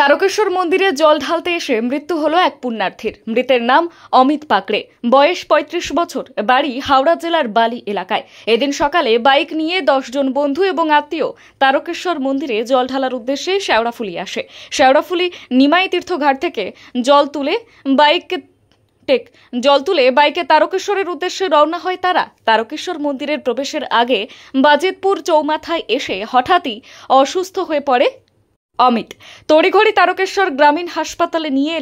তারকেশ্বর মন্দিরে জল ঢালতে এসে মৃত্যু হলো এক পুণ্যার্থীর। মৃতের নাম অমিত পাকড়ে, বয়স ৩৫ বছর, বাড়ি হাওড়া জেলার বালি এলাকায়। এদিন সকালে বাইক নিয়ে 10 জন বন্ধু এবং আত্মীয় তারকেশ্বর মন্দিরে জল ঢালার উদ্দেশ্যে শেওড়াফুলি আসে। শেওড়াফুলি নিমাই তীর্থঘাট থেকে জল তুলে বাইকে তারকেশ্বরের উদ্দেশ্যে রওনা হয় তারা। তারকেশ্বর মন্দিরের প্রবেশের আগে বাজিতপুর চৌমাথায় এসে হঠাৎই অসুস্থ হয়ে পড়ে অমিত। তড়িঘড়ি তারকেশ্বর গ্রামীণ হাসপাতালে নিয়ে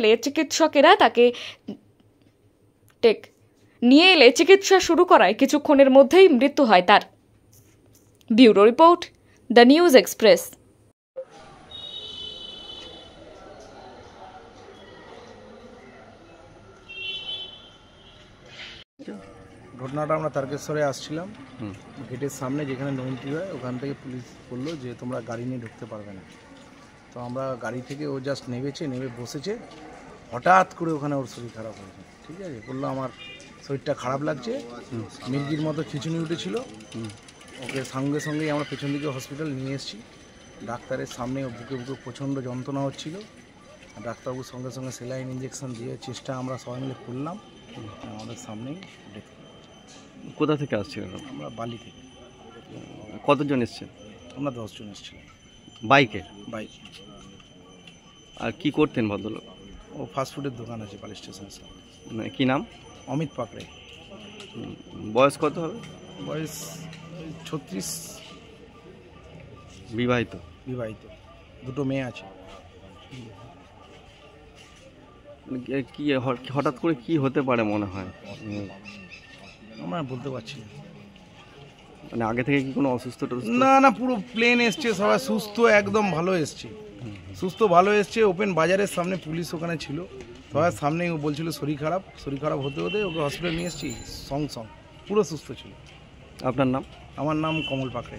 এলে চিকিৎসা শুরু করায় কিছুক্ষণের মধ্যেই মৃত্যু হয় তার। Bureau report, the news express. ঘটনাটা আমরা তারকেশ্বরে আসছিলাম, গেটের সামনে যেখানে নৌন্টি হয় ওখান থেকে পুলিশ বললো যে তোমরা গাড়ি নিয়ে ঢুকতে পারবে না। তো আমরা গাড়ি থেকে ও জাস্ট নেমে বসেছে, হঠাৎ করে ওখানে ওর শরীর খারাপ হয়েছে। ঠিক আছে, বললো আমার শরীরটা খারাপ লাগছে, মির্গির মতো খিঁচুনি উঠেছিল। ওকে সঙ্গে সঙ্গেই আমরা পেছন দিকে হসপিটাল নিয়ে এসেছি। ডাক্তারের সামনে বুকে প্রচণ্ড যন্ত্রণা হচ্ছিল। ডাক্তারবাবুর সঙ্গে সঙ্গে সেলাইন ইঞ্জেকশন দিয়ে চেষ্টা আমরা সবাই মিলে করলাম। আমাদের সামনেই ডেথ। কোথা থেকে আসছিলেন? আমরা বালি থেকে। কতজন এসছেন? আমরা 10 জন এসেছিলাম। বাইকে? বাইকে। আর কি করতেন ভদ্রলোক? ও ফাস্টফুডের দোকান আছে পালি স্টেশনের সামনে। কি নাম? অমিত পাকড়ে। বয়স কত হবে? বয়স 36। বিবাহিত? বিবাহিত, 2 মেয়ে আছে। কি হঠাৎ করে কি হতে পারে মনে হয়? আমরা বলতে পারছি না। মানে আগে থেকে কি কোনো অসুস্থতা? না, পুরো প্লেন এসছে, সবাই সুস্থ, একদম ভালো এসছে, ভালো এসছে। ওপেন বাজারের সামনে পুলিশ ওখানে ছিল, সবার সামনেই ও বলছিল শরীর খারাপ হতে ওকে হসপিটাল নিয়ে এসেছি, পুরো সুস্থ ছিল। আপনার নাম? আমার নাম কমল পাকড়ে।